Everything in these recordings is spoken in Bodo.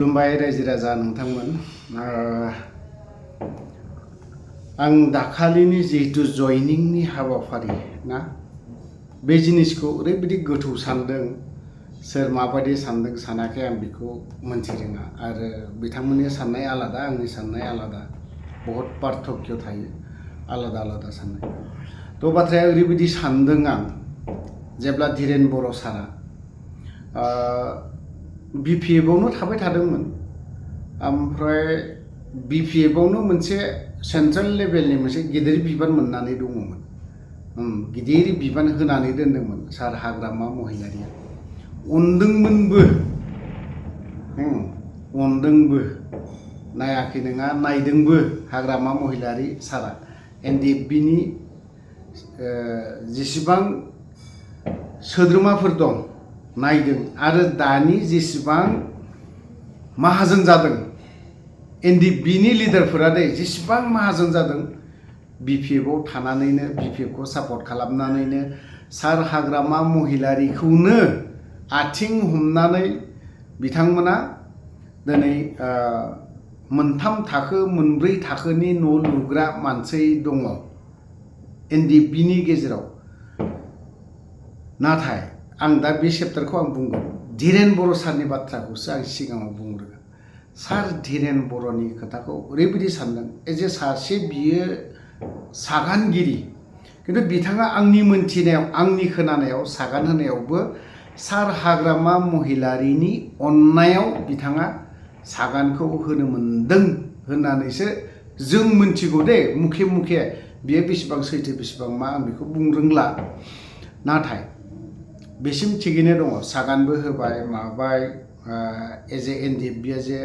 खुलुमबाय रायजो राजा नोंथांमोन। आं दाखालिनि जिहेतु जयनिंनि हाबाफारि ना बे जिनिसखौ ओरैबायदि गोथौ सानदों, सोर माबायदि सानदों सानाखै आं बेखौ मोनथिरोङा आरो बिथांमोननि साननाय आलादा, आंनि साननाय आलादा, बहुत पार्थक्य थायो, आलादा आलादा साननाय। थ' बाथ्राया ओरैबायदि सानदों आं, जेब्ला धीरेन बर' सारा BPFआवनो थाबाय थादोंमोन, ओमफ्राय BPFआवनो मोनसे सेन्ट्रेल लेभेलनि मोनसे गिदिर बिबान मोननानै दङमोन, गिदिर बिबान होनानै दोनदोंमोन सार हाग्रामा महिलारिया। अनदोंबो नायाखै नङा, नायदोंबो हाग्रामा महिलारि सारा। NDFBनि जेसेबां सोद्रोमाफोर दं नायदों, आरो दानि जेसेबां माहाजोन जादों NDFBनि लिडारफोरा जेसेबां माहाजोन जादों, BPFआव थानानैनो, BPFखौ सापर्ट खालामनानैनो सार हाग्रामा महिलारिखौनो आथिं हमनानै बिथांमोना दिनै मोनथाम थाखो मोनब्रै थाखोनि न' लुग्रा मानसि दङ NDFBनि गेजेराव। नाथाय आं दा बे चेप्टारखौ आं बुंगोन, धीरेन बर' सारनि बाथ्राखौसो आं सिगाङाव बुंग्रोगोन। सार धीरेन बर'नि खोथाखौ ओरैबायदि सानदों, एज ए सासे बियो सागानगिरि, खिन्थु बिथाङा आंनि मोनथिनायाव, आंनि खोनानायाव सागान होनायावबो सार हाग्रामा महिलारिनि अननायाव बिथाङा सागानखौ होनो मोनदों होननानैसो जों मोनथिगौ दे, मुखे मुखे। बियो बेसेबां सैथो बेसेबां मा आं बेखौ बुंनो रोंला, नाथाय बेसिम थिगैनो दङ। सागानबो होबाय माबाय, एज ए NDFBआ जे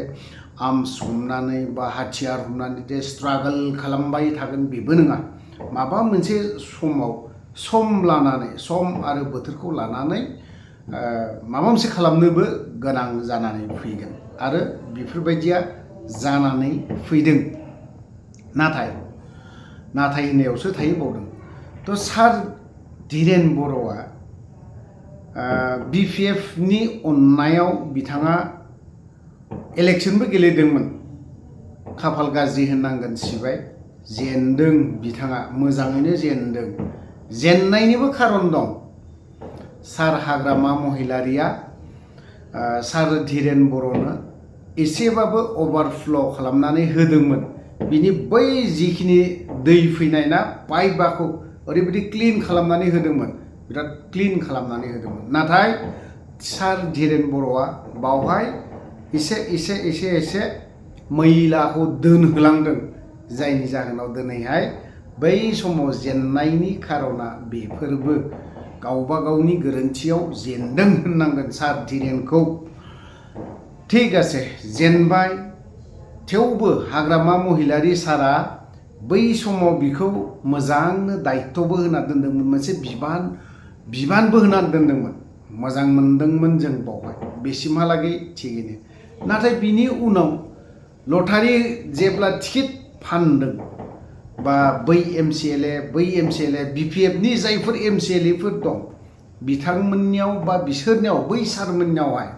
आर्मस हमनानै बा हाथियार हमनानै जे स्ट्रागल खालामबाय थागोन बेबो नङा। माबा मोनसे समाव सम लानानै, सम आरो बोथोरखौ लानानै माबा मोनसे खालामनोबो गोनां जानानै फैगोन, आरो बेफोरबायदिया जानानै फैदों। नाथाय होननायावसो थाहैबावदों। थ' सार धीरेन बर'आ BPFनि अननायाव बिथाङा इलेक्सनबो गेलेदोंमोन, खाफाल गाज्रि होननांगोन, सिबाय जेनदों बिथाङा, मोजाङैनो जेनदों। जेननायनिबो खारन दं। सार हाग्रामा महिलारिया सार धीरेन बर'नो एसेबाबो अभारफ्ल' खालामनानै होदोंमोन। बिनि बै जिखिनि दै फैनाय ना पाइपखौ ओरैबायदि क्लिन खालामनानै होदोंमोन, बिराद क्लिन खालामनानै होदोंमोन। नाथाय सार धीरेन बर'आ बावहाय एसे मैलाखौ दोनहोलांदों, जायनि जाहोनाव दिनैहाय बै समाव जेननायनि खारना बेफोरबो गावबा गावनि गोरोन्थियाव जेनदों होननांगोन सार धीरेनखौ। थिग আছে, जेनबाय, थेवबो हाग्रामा महिलारि सारा बै समाव बिखौ मोजांनो दायित्वबो होना दोनदोंमोन, मोनसे बिबानबो होना दोनदोंमोन। मोजां मोनदोंमोन जों बावहाय, बेसिमहालागै थिगैनो। नाथाय बिनि उनाव लटारि जेब्ला टिकेट फानदों, बा बै MCLA BPFनि जायफोर MCLAफोर दं, बिथांमोननियाव बा बिसोरनियाव, बै सारमोननियावहाय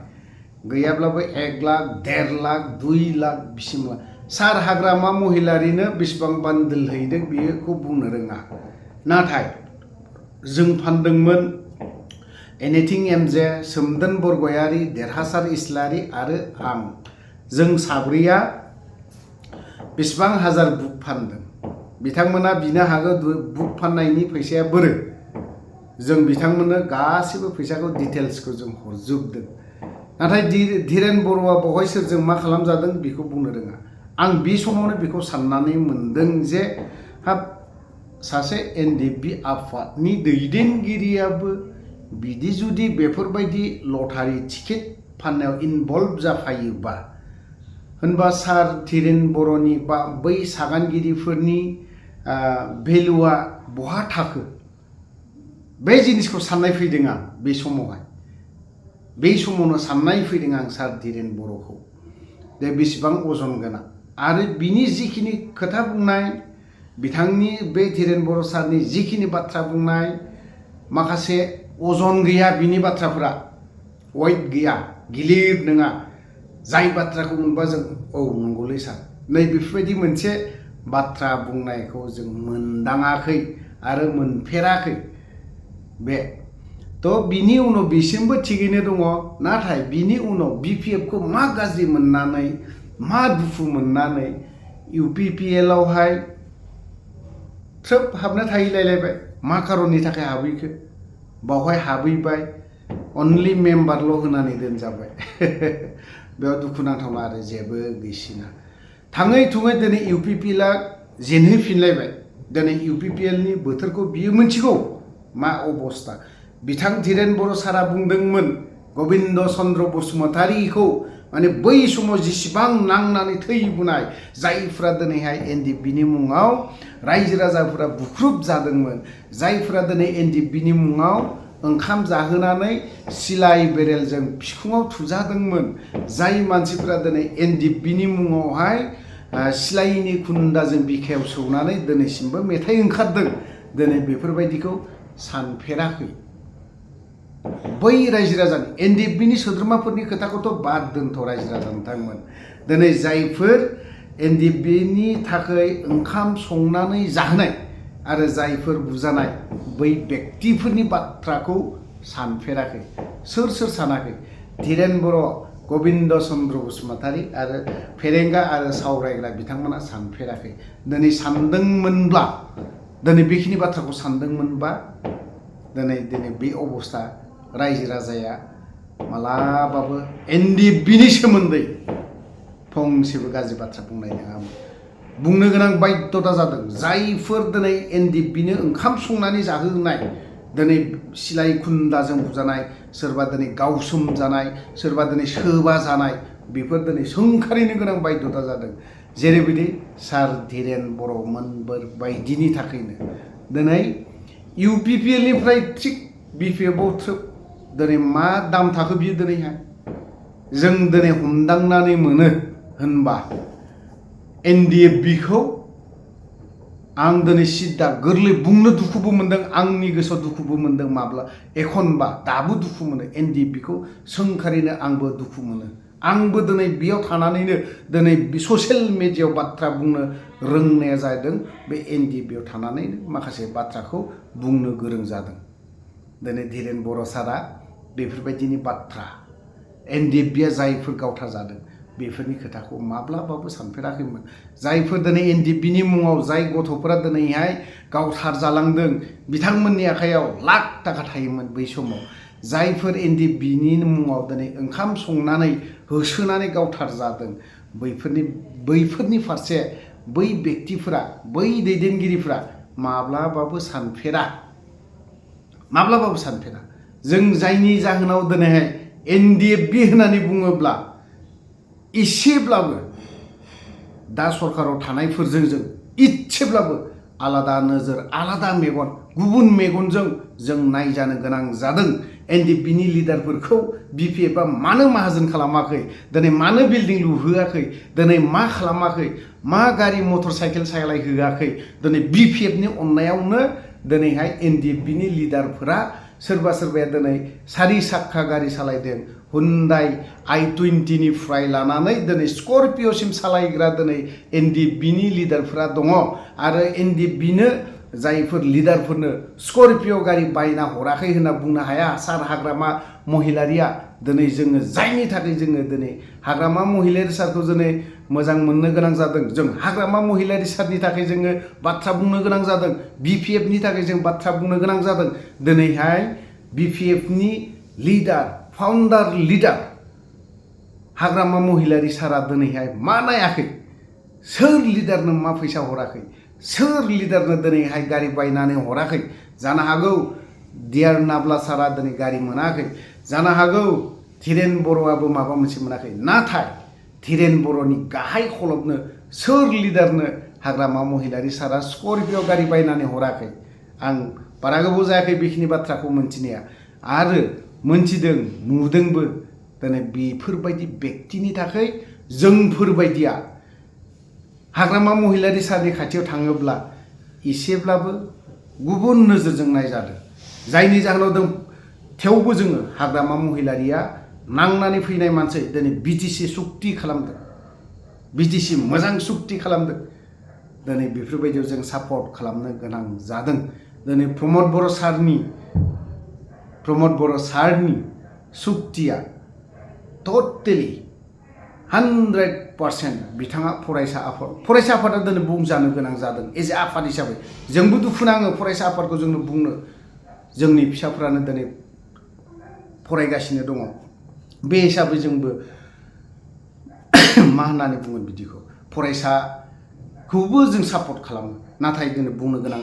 गैयाब्लाबो 1 लाख, 1.5 लाख, 2 लाख बिसिम। सार हाग्रामा महिलारिनो बेसेबां बान्दोल हैदों बेखौ बुंनो रोङा। नाथाय जों फानदोंमोन एनिथिं MJ, सोमदोन बरगयारि, देरहासार इस्लारि आरो आं। जों साब्रैया बेसेबां हाजार बुक फानदों। बिथांमोना बिनो हागौ बुक फाननायनि फैसाया बोरो, जों बिथांमोननो गासैबो फैसाखौ डिटेल्सखौ जों हरजोबदों। नाथाय धीरेन बर'आ बावहाय सोरजों मा खालामजादों बेखौ बुंनो रोङा। आं बे समावनो बेखौ साननानै मोनदों जे हाब, सासे NDFB आफादनि दैदेनगिरियाबो बिदि जुदि बेफोरबायदि लटारि टिकेट फाननायाव इनभल्भ जाफायोबा, होनबा सार धीरेन बर'नि बा बै सागानगिरिफोरनि भेलुआ बहा थाखो? बे जिनिसखौ साननाय फैदों आं बे समावहाय। बे समावनो साननाय फैदों आं सार धीरेन बर'खौ दे बेसेबां अजन गोनां, आरो बिनि जिखिनि खोथा बुंनाय, बिथांनि बे धीरेन बर' सारनि जिखिनि बाथ्रा बुंनाय, माखासे अजन गैया बिनि बाथ्राफोरा, वेट गैया, गिलिर नङा। जाय बाथ्राखौ मोनबा जों औ नंगौलै सार नै बेफोरबायदि मोनसे बाथ्रा बुंनायखौ जों मोनदाङाखै आरो मोनफेराखै बे थ' बिनि उनाव बिसिमबो थिगैनो दङ नाथाय बिनि उनाव BPF खौ मा गाज्रि मोननानै मा दुखु मोननानै UPPL आवहाय थ्रोब हाबना थाहैलायलायबाय मा खारननि थाखाय हाबहैखो बावहाय हाबहैबाय अनलि मेम्बारल' होनानै दोनजाबाय बेयाव दुखु नांथावना आरो जेबो गैसिना थाङै थुङै दिनै UPPL आ जेनहैफिनलायबाय दिनै UPPL नि बोथोरखौ बियो मिथिगौ मा अबस्था बिथां धीरेन बर' सारा बुंदोंमोन गबिन्द चन्द्र बसुमतारीखौ माने बै समाव जेसेबां नांनानै थैबोनाय जायफ्रा दिनैहाय NDP नि मुङाव रायजो राजाफोरा बुख्रुब जादोंमोन जायफ्रा दिनै NDP नि मुङाव ओंखाम जाहोनानै सिलाइ बेरेलजों बिखुङाव थुजादोंमोन जाय मानसिफोरा दिनै NDP नि मुङावहाय सिलाइनि खुन्दाजों बिखायाव सौनानै दिनैसिमबो मेथाइ ओंखारदों दिनै बेफोरबायदिखौ सानफेराखै बै रायजो राजानि NDP नि सोद्रोमाफोरनि खोथाखौथ' बाद दोनथ' रायजो राजा नोंथांमोन दिनै जायफोर NDP नि थाखाय ओंखाम संनानै जाहोनाय आरो जायफोर बुजानाय बै व्यक्तिफोरनि बाथ्राखौ सानफेराखै सोर सानाखै धीरेन बर' गबिन्द चन्द्र बसुमतारी आरो फेरेंगा आरो सावरायग्रा बिथांमोना सानफेराखै दिनै सानदोंमोनब्ला दिनै बेखिनि बाथ्राखौ सानदोंमोनबा दिनै बे अबस्था रायजो राजाया मालाबाबो NDP नि सोमोन्दै फंसेबो गाज्रि बाथ्रा बुंनाय नङामोन बुंनो गोनां बाध्यता जादों जायफोर दिनै NDP नो ओंखाम संनानै जाहोनाय दिनै सिलाइ खुन्दाजों बुजानाय सोरबा दिनै गावसोम जानाय सोरबा दिनै सोबा जानाय बेफोर दिनै सोंखारिनो गोनां बाध्यता जादों जेरैबायदि सार धीरेन बर'मोन बायदिनि थाखायनो दिनै UPPL निफ्राय थिग BPF आव थ्रोब दिनै मा दाम थाखो बियो दिनैहाय जों दिनै हमदांनानै मोनो होनबा NDP खौ आं दिनै सिद्दा गोरलै बुंनो दुखुबो मोनदों आंनि गोसोआव दुखुबो मोनदों माब्ला एखनबा दाबो दुखु मोनो NDP खौ सोंखारिनो आंबो दुखु मोनो आंबो दिनै बेयाव थानानैनो दिनै ससियेल मिडियायाव बाथ्रा बुंनो रोंनाया जादों बे NDP आव थानानैनो माखासे बाथ्राखौ बुंनो गोरों जादों दिनै धीरेन बर' सारा बेफोरबायदिनि बाथ्रा NDP आ जायफोर गावथार जादों बेफोरनि खोथाखौ माब्लाबाबो सानफेराखैमोन जायफोर दिनै NDP नि मुङाव जाय गथ'फोरा दिनैहाय गावथार जालांदों बिथांमोननि आखायाव लाख थाखा थायोमोन बै समाव जायफोर NDP नि मुङाव दिनै ओंखाम संनानै होसोनानै गावथार जादों बैफोरनि फारसे बै व्यक्तिफोरा बै दैदेनगिरिफोरा माब्लाबाबो सानफेरा जों जायनि जाहोनाव दिनैहाय NDP होननानै बुङोब्ला इसेब्लाबो दा सरकाराव थानायफोरजों जों इसेब्लाबो आलादा नोजोर आलादा मेगन गुबुन मेगनजों जों नायजानो गोनां जादों NDP नि लिडारफोरखौ BPF आ मानो माहाजोन खालामाखै दिनै मानो बिल्डिं लुहोआखै दिनै मा खालामाखै मा गारि मटर साइकेल सालायहोआखै दिनै BPF नि अननायावनो दिनैहाय NDP नि लिडारफोरा सोरबाया दिनै 4 साखा गारि सालायदों हुन्डाइ i20 निफ्राय लानानै दिनै स्करपिय'सिम सालायग्रा दिनै NDP नि लिडारफोरा दङ आरो NDP नो जायफोर लिडारफोरनो स्करपिय' गारि बायना हराखै होनना बुंनो हाया सार हाग्रामा महिलारिया दिनै जोङो जायनि थाखाय जोङो दिनै हाग्रामा महिलारि सारखौ दिनै मोजां मोननो गोनां जादों जों हाग्रामा महिलारि सारनि थाखाय जोङो बाथ्रा बुंनो गोनां जादों BPF नि थाखाय जों बाथ्रा बुंनो गोनां जादों दिनैहाय BPF नि लिडार फाउन्डार लिडार हाग्रामा महिलारि सारा दिनैहाय मा नायाखै सोर लिडारनो मा फैसा हराखै सोर लिडारनो दिनैहाय गारि बायनानै हराखै जानो हागौ डियार नाब्ला सारा दिनै गारि मोनाखै जानो हागौ धीरेन बर'आबो माबा मोनसे मोनाखै नाथाय धीरेन बर'नि गाहाय खलबनो सोर लिडारनो हाग्रामा महिलारि सारा स्करपिय' गारि बायनानै हराखै आं बारा गोबाव जायाखै बेखिनि बाथ्राखौ मोनथिनाया आरो मोनथिदों नुदोंबो दिनै बेफोरबायदि व्यक्तिनि थाखाय जोंफोरबायदिया हाग्रामा महिलारि सारनि खाथियाव थाङोब्ला एसेब्लाबो गुबुन नोजोरजों नायजादों जायनि जाहोनाव थेवबो जोङो हाग्रामा महिलारिया नांनानै फैनाय मानसि दिनै बिटिसि सुक्ति खालामदों, बिटिसि मोजां सुक्ति खालामदों। दिनै बेफोरबायदियाव जों सापर्ट खालामनो गोनां जादों। दिनै प्रमद बर' सारनि सुक्तिया टटेलि 100% बिथाङा फरायसा आफादा दिनै बुंजानो गोनां जादों एज ए आफाद हिसाबै। जोंबो दुखु नाङो फरायसा आफादखौ जोंनो बुंनो, जोंनि फिसाफ्रानो दिनै फरायगासिनो दङ। बे हिसाबै जोंबो मा होननानै बुङो बिदिखौ, फरायसाखौबो जों सापर्ट खालामो। नाथाय दिनै बुंनो गोनां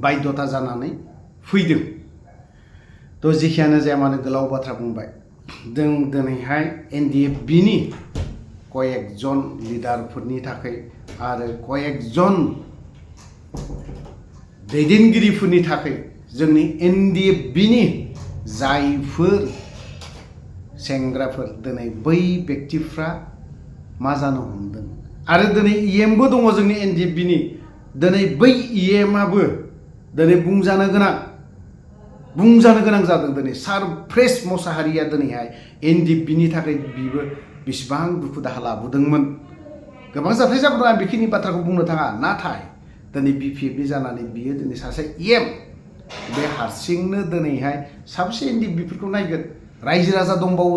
बायध'ता जानानै फैदों। थ' जेखियानो जाया मानो गोलाव बाथ्रा बुंबाय, जों दिनैहाय NDFBनि कयेकजन लिडारफोरनि थाखाय आरो कयेकजन दैदेनगिरिफोरनि थाखाय जोंनि NDFBनि जायफोर सेंग्राफोर दिनै बै व्यक्तिफ्रा मा जानो हमदों। आरो दिनै EMबो दङ जोंनि NDFBनि। दिनै बै EMआबो दिनै बुंजानो गोनां जादों। दिनै सरप्रेस मोसाहारिया दिनैहाय NDFBनि थाखाय बिबो बेसेबां दुखु दाहा लाबोदोंमोन। गोबां जाथाय जाबोदों, आं बेखिनि बाथ्राखौ बुंनो थाङा। नाथाय दिनै BPFनि जानानै बियो दिनै सासे EM बे हारसिंनो दिनैहाय साबेसे NDFBफोरखौ नायगोन। रायजो राजा दंबावो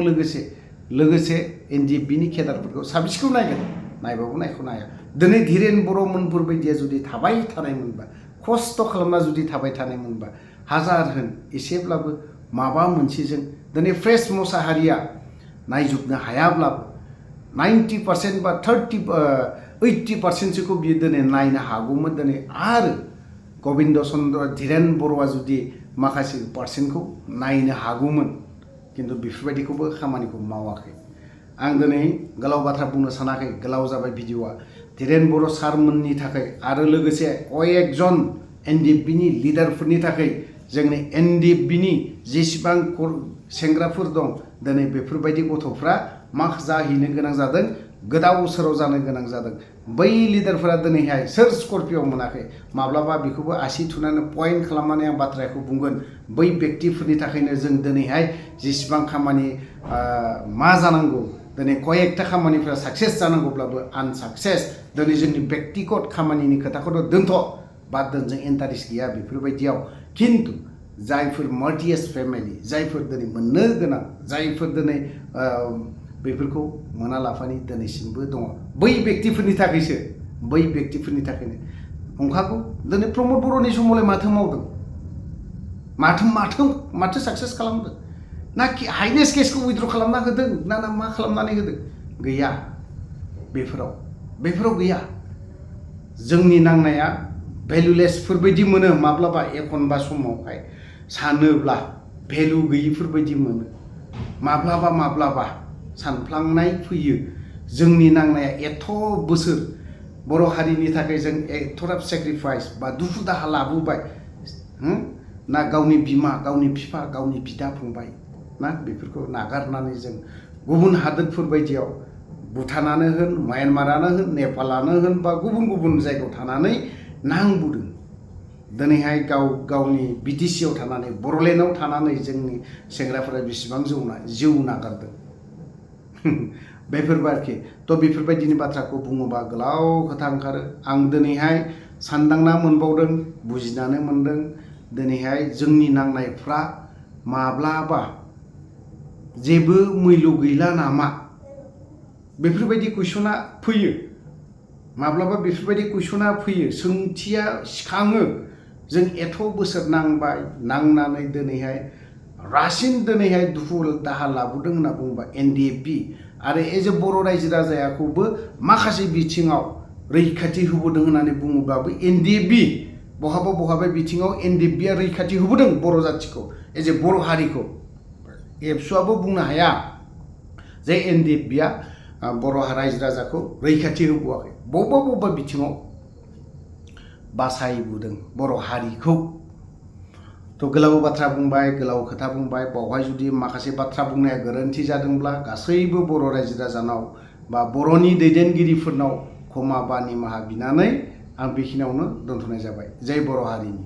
लोगोसे NDFBनि केडारफोरखौ साबेसेखौ नायगोन। नायबाबो नायख'नो हाया। दिनै धीरेन बर'मोनफोर बायदिया जुदि थाबाय थानायमोनबा, खस्थ' खालामना जुदि थाबाय थानायमोनबा, हाजार होन एसेब्लाबो माबा मोनसेजों दिनै फ्रेस मोसाहारिया नायजोबनो हायाब्लाबो 90% बा 80%सोखौ बियो दिनै नायनो हागौमोन। दिनै आरो गबिन्द चन्द्र धीरेन बर'आ जुदि माखासे पार्सेन्टखौ नायनो हागौमोन। खिन्थु बेफोरबायदिखौबो खामानिखौ मावाखै। आं दिनै गोलाव बाथ्रा बुंनो सानाखै, गोलाव जाबाय भिडिअ'आ। धीरेन बर' सारमोननि थाखाय आरो लोगोसे कयेकजन NDFBनि लिडारफोरनि थाखाय, जोंनि NDFBनि जेसेबां सेंग्राफोर दं दिनै बेफोरबायदि गथ'फ्रा मा जाहैनो गोनां जादों, गोदाव सोराव जानो गोनां जादों। बै लिडारफोरा दिनैहाय सोर स्कर्पिअ मोनाखै। माब्लाबा बेखौबो आसि थुनानै पइन्ट खालामनानै आं बाथ्राखौ बुंगोन। बै व्यक्तिफोरनि थाखायनो जों दिनैहाय जेसेबां खामानि मा जानांगौ, दिनै कयेकथा खामानिफ्रा साक्सेस जानांगौब्लाबो आनसाक्सेस। दिनै जोंनि व्यक्तिगत खामानिनि खोथाखौथ' दोनथ', बाद दोन, जों इन्टारेस्ट गैया बेफोरबायदियाव। खिन्थु जायफोर माल्टिएस फेमिलि, जायफोर दिनै मोननो गोनां, जायफोर दिनै बेफोरखौ मोनालाफानि दिनैसिमबो दङ, बै व्यक्तिफोरनि थाखायनो नंखागौ। दिनै प्रमद बर'नि समावलाय माथो मावदों, माथो साक्सेस खालामदों। ना हाइनेस्ट केसखौ उइथड्र खालामना होदों, ना मा खालामनानै होदों? गैया। बेफोराव गैया। जोंनि नांनाया भेलुलेसफोरबायदि मोनो माब्लाबा, एखनबा समावहाय सानोब्ला भेलु गैयिफोरबायदि मोनो। माब्लाबा सानफ्लांनाय फैयो, जोंनि नांनाया एथ' बोसोर बर' हारिनि थाखाय जों एथ'राब सेक्रिफाइस बा दुखु दाहा लाबोबाय, ना गावनि बिमा, गावनि बिफा, गावनि बिदा फंबाय, ना बेफोरखौ नागारनानै जों गुबुन हादोरफोर बायदियाव, भुटानानो होन, म्यानमारानो होन, नेपालानो होन, बा गुबुन जायगायाव थानानै नांबोदों। दिनैहाय गावनि बिटिसिआव थानानै, बर'लेण्डआव थानानै जोंनि सेंग्राफोरा बेसेबां जिउ नागारदों। बेफोरबायदि बेफोरबायदिनि बाथ्राखौ बुङोबा गोलाव खोथा ओंखारो। आं दिनैहाय सानदांना मोनबावदों, बुजिनानै मोनदों। दिनैहाय जोंनि नांनायफ्रा माब्लाबा जेबो मैल्य गैला नामा, बेफोरबायदि कुइसना फैयो। माब्लाबा बेफोरबायदि कुइसना फैयो, सोंथिया सिखाङो। जों एथ' बोसोर नांनानै दिनैहाय दिनैहाय दुखु दाहा लाबोदों होनना बुङोबा NDFB आरो एज ए बर' रायजो राजाखौबो माखासे बिथिङाव रैखाथि होबोदों होननानै बुङोब्लाबो NDFB बहाबा बिथिङाव NDFBआ रैखाथि होबोदों बर' जाथिखौ, एज ए बर' हारिखौ। एबसुआबो बुंनो हाया जे NDFBआ बर' रायजो राजाखौ रैखाथि होबोआखै। बबेबा बिथिङाव बासायबोदों बर' हारिखौ। गोलाव बाथ्रा बुंबाय, गोलाव खोथा बुंबाय। बावहाय जुदि माखासे बाथ्रा बुंनाया गोरोन्थि जादोंब्ला गासैबो बर' रायजो राजानाव बा बर'नि दैदेनगिरिफोरनाव क्षमा बा निमाहा बिनानै आं बेखिनियावनो दोनथ'नाय जाबाय। जय बर' हारिनि।